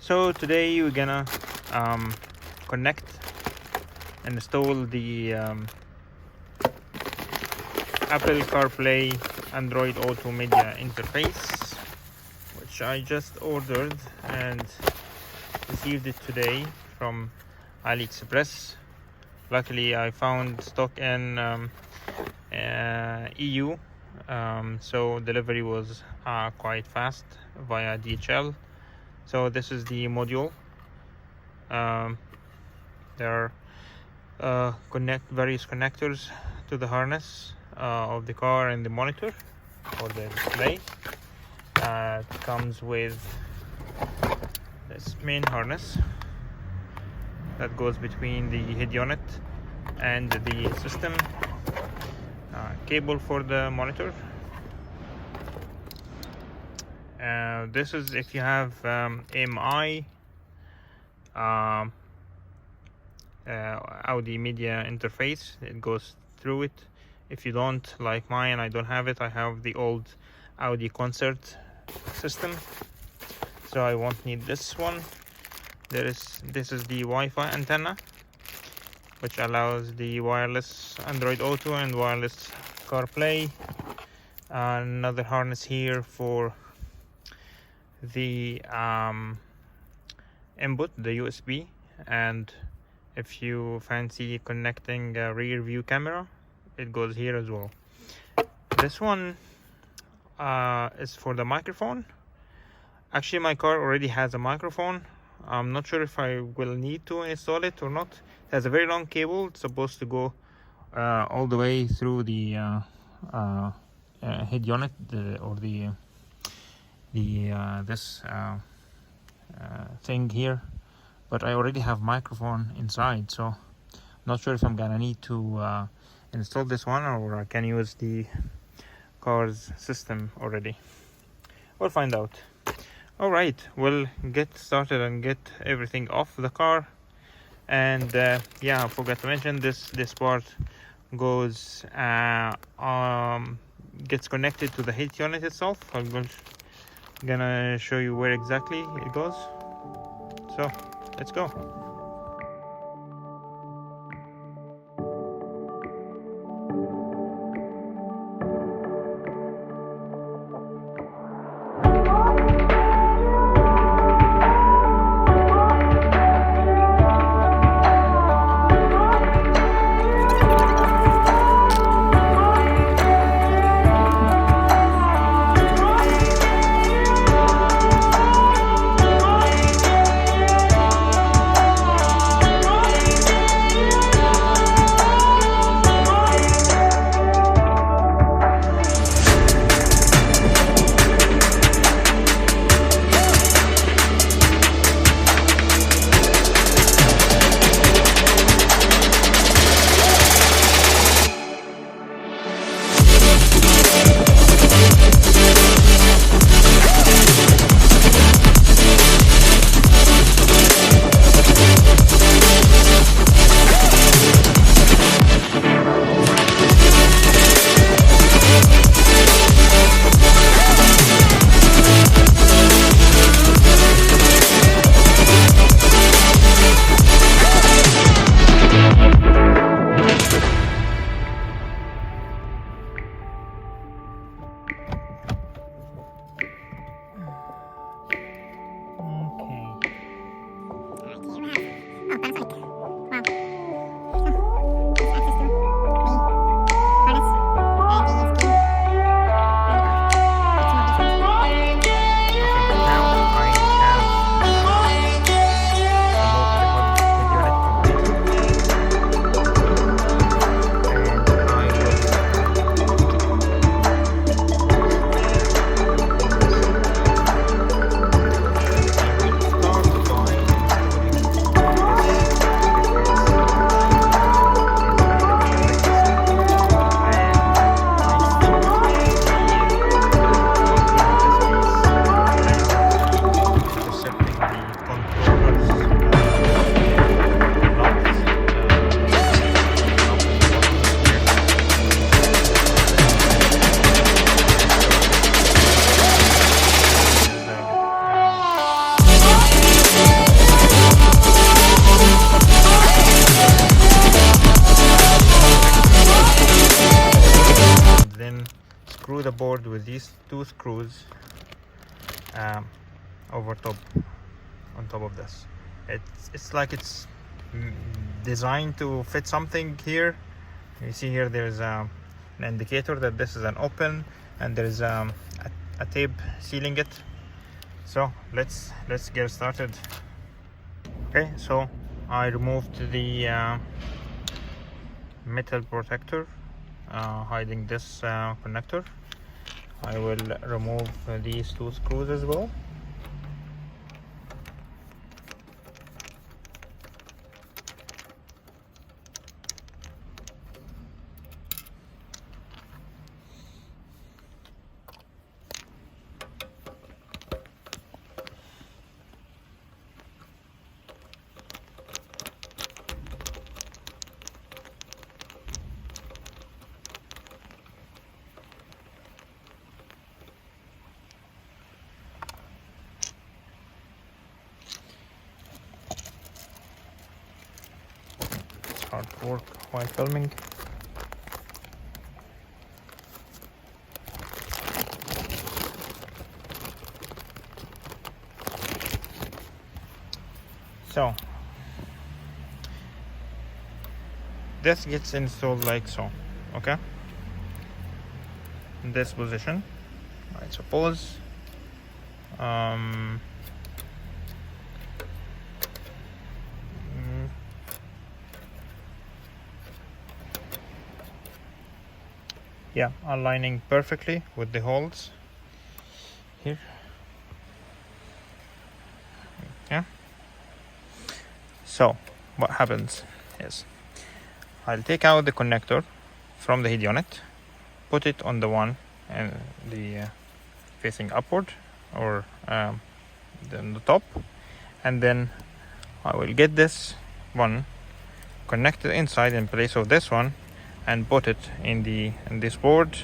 So today we're gonna connect and install the Apple CarPlay Android Auto Media interface, which I just ordered and received it today from AliExpress. Luckily I found stock in EU, so delivery was quite fast via DHL. So this is the module. There are various connectors to the harness of the car and the monitor or the display. It comes with this main harness that goes between the head unit and the system. Cable for the monitor. This is if you have AMI Audi media interface, it goes through it. If you don't, like mine, I don't have it. I have the old Audi Concert system, so I won't need this one. This is the Wi-Fi antenna, which allows the wireless Android Auto and wireless CarPlay. Another harness here for the input, the USB, and if you fancy connecting a rear view camera, it goes here as well. This one is for the microphone. Actually, my car already has a microphone. I'm not sure if I will need to install it or not. It has a very long cable. It's supposed to go all the way through the head unit, this thing here, but I already have microphone inside, so I'm not sure if I'm gonna need to install this one or I can use the car's system already. We'll find out. All right, we'll get started and get everything off the car. And yeah, I forgot to mention this part goes gets connected to the head unit itself. I'm gonna show you where exactly it goes. So let's go. screw the board with these two screws over top, on top of this. It's like it's designed to fit something here. You see here there's an indicator that this is an open, and there's a tape sealing it. So let's get started. Okay, so I removed the metal protector hiding this connector. I will remove these two screws as well. Hard work while filming. So this gets installed like so, okay, in this position. I suppose yeah, aligning perfectly with the holes here. Yeah. So what happens is I'll take out the connector from the head unit, put it on the one and the facing upward, or the top, and then I will get this one connected inside in place of this one and put it in this board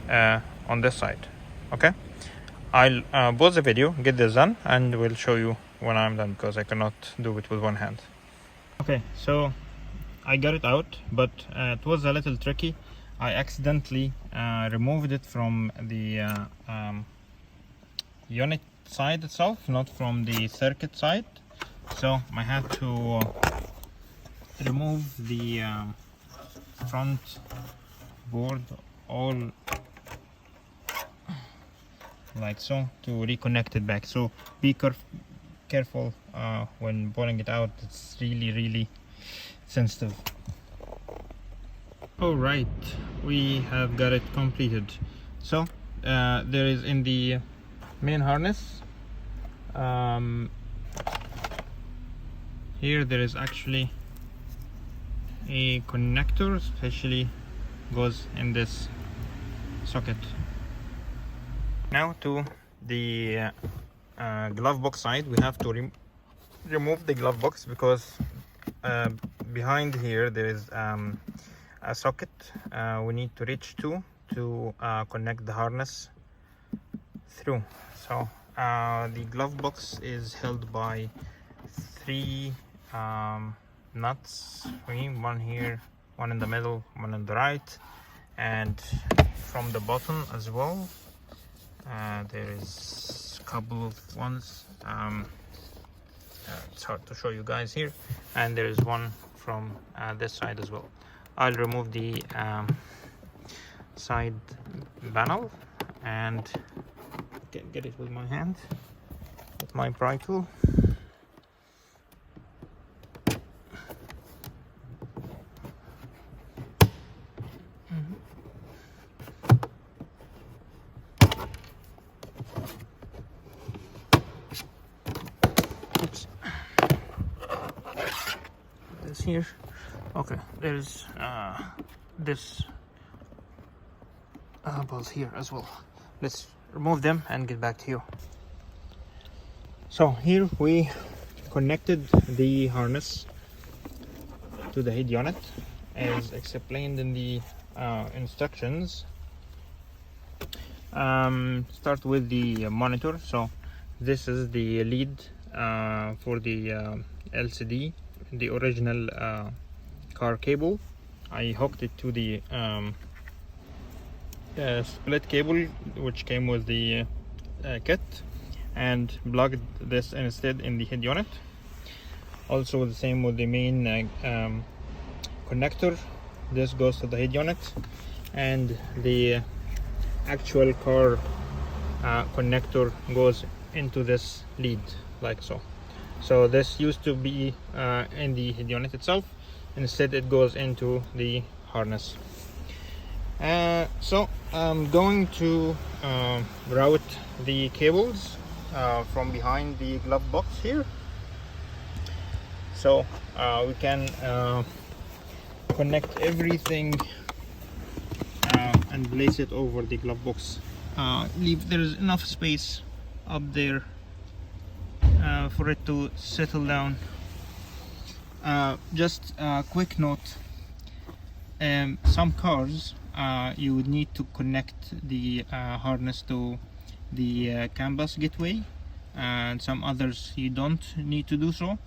on this side. Okay, I'll pause the video, get this done, and we'll show you when I'm done, because I cannot do it with one hand. Okay, so I got it out, but it was a little tricky. I accidentally removed it from the unit side itself, not from the circuit side. So I had to remove the front board all like so to reconnect it back. So be careful when pulling it out. It's really sensitive. All right, we have got it completed. So there is in the main harness here there is actually a connector, especially goes in this socket. Now to the glove box side, we have to remove the glove box, because behind here there is a socket we need to reach to connect the harness through. So the glove box is held by three nuts, one here, one in the middle, one on the right, and from the bottom as well there is a couple of ones. It's hard to show you guys here, and there is one from this side as well. I'll remove the side panel and get it with my hand, with my pry tool. Oops. This here. Okay, there's this bolt here as well. Let's remove them and get back to you. So here we connected the harness to the head unit as explained in the instructions. Start with the monitor. So this is the lead for the LCD, the original car cable. I hooked it to the split cable which came with the kit and plugged this instead in the head unit. Also the same with the main connector. This goes to the head unit, and the actual car connector goes into this lead like so. So this used to be in the head unit itself. Instead it goes into the harness. So I'm going to route the cables from behind the glove box here, so we can connect everything and place it over the glove box. There's enough space up there for it to settle down. Just a quick note, some cars you would need to connect the harness to the canvas gateway, and some others you don't need to do so.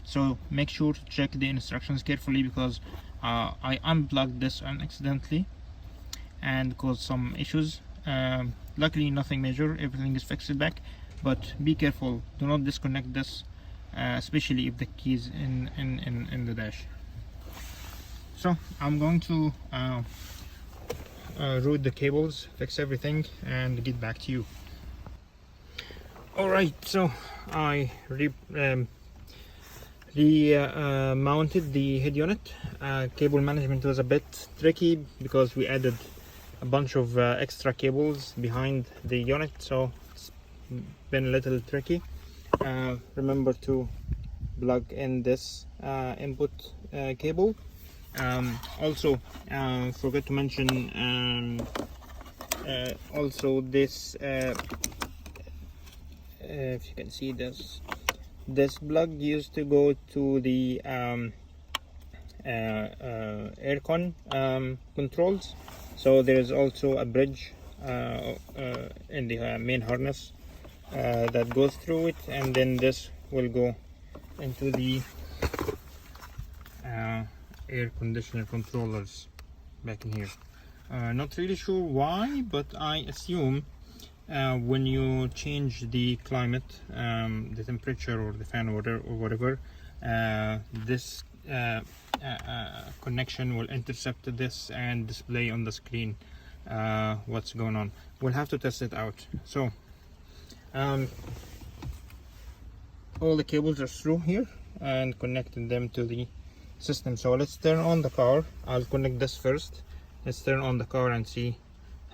So make sure to check the instructions carefully, because I unplugged this accidentally and caused some issues. Luckily nothing major, everything is fixed back, but be careful, do not disconnect this, especially if the key is in the dash. So I'm going to route the cables, fix everything, and get back to you. Alright, so I mounted the head unit. Cable management was a bit tricky because we added a bunch of extra cables behind the unit, so it's been a little tricky. Remember to plug in this input cable. Also forgot to mention also this if you can see this plug used to go to the aircon controls, so there is also a bridge in the main harness that goes through it, and then this will go into the air conditioner controllers back in here. Not really sure why, but I assume when you change the climate, the temperature or the fan or whatever, this connection will intercept this and display on the screen what's going on. We'll have to test it out. So all the cables are through here and connected them to the system. So let's turn on the car. I'll connect this first. Let's turn on the car and see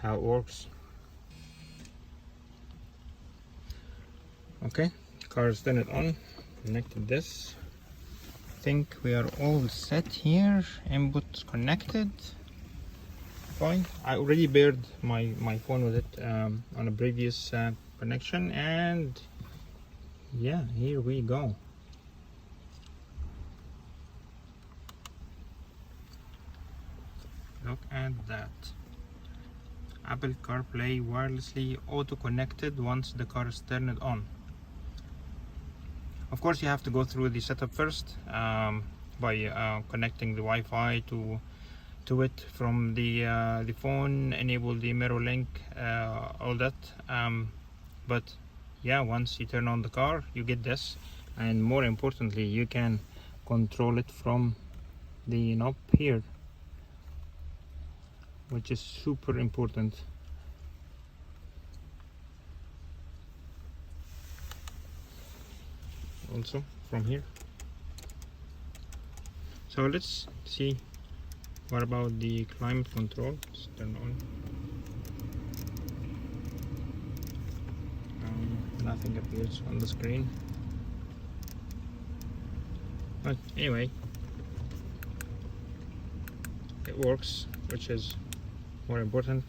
how it works. Okay, car's turned it on, connected this. I think we are all set here. Input connected. Fine. I already paired my phone with it on a previous connection, and yeah, here we go. Look at that. Apple CarPlay wirelessly auto-connected once the car is turned on. Of course, you have to go through the setup first by connecting the Wi-Fi to it from the phone, enable the mirror link, all that. But yeah, once you turn on the car, you get this, and more importantly, you can control it from the knob here, which is super important. Also from here. So let's see what about the climate control. Let's turn on. Nothing appears on the screen, but anyway, it works, which is more important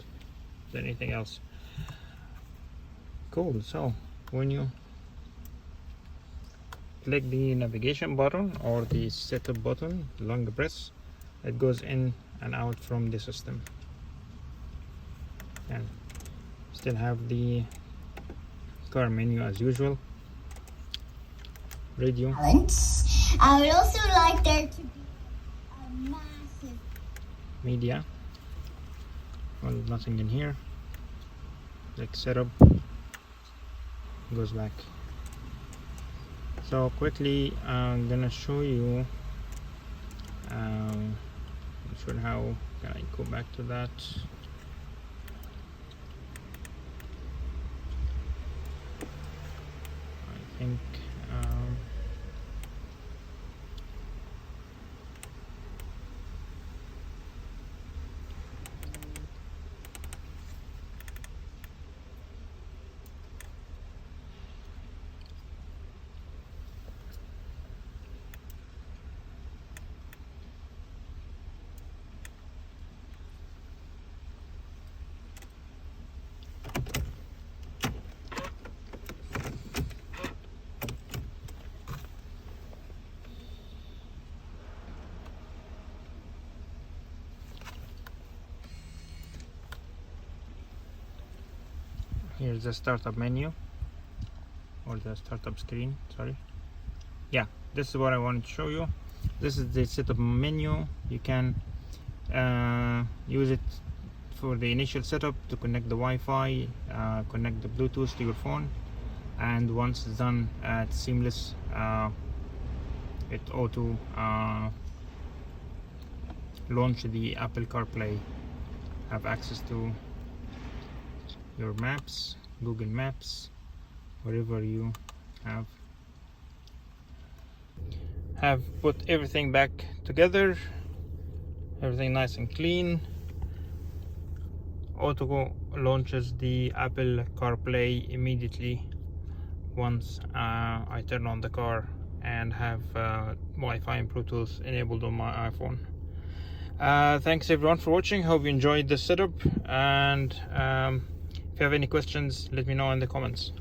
than anything else. Cool. So when you click the navigation button or the setup button, long press, it goes in and out from the system, and still have the car menu as usual. Radio. I would also like there to be a massive media. well, nothing in here. Like setup, goes back. So quickly I'm gonna show you not sure how can I go back to that. I think here's the startup menu, or the startup screen, sorry. Yeah, this is what I wanted to show you. This is the setup menu. You can use it for the initial setup to connect the Wi-Fi, connect the Bluetooth to your phone, and once it's done, it's seamless. It auto launch the Apple CarPlay, have access to your maps, Google Maps, wherever you have put everything back together, everything nice and clean. Auto launches the Apple CarPlay immediately once I turn on the car and have Wi-Fi and Bluetooth enabled on my iPhone. Thanks everyone for watching. Hope you enjoyed this setup, and if you have any questions, let me know in the comments.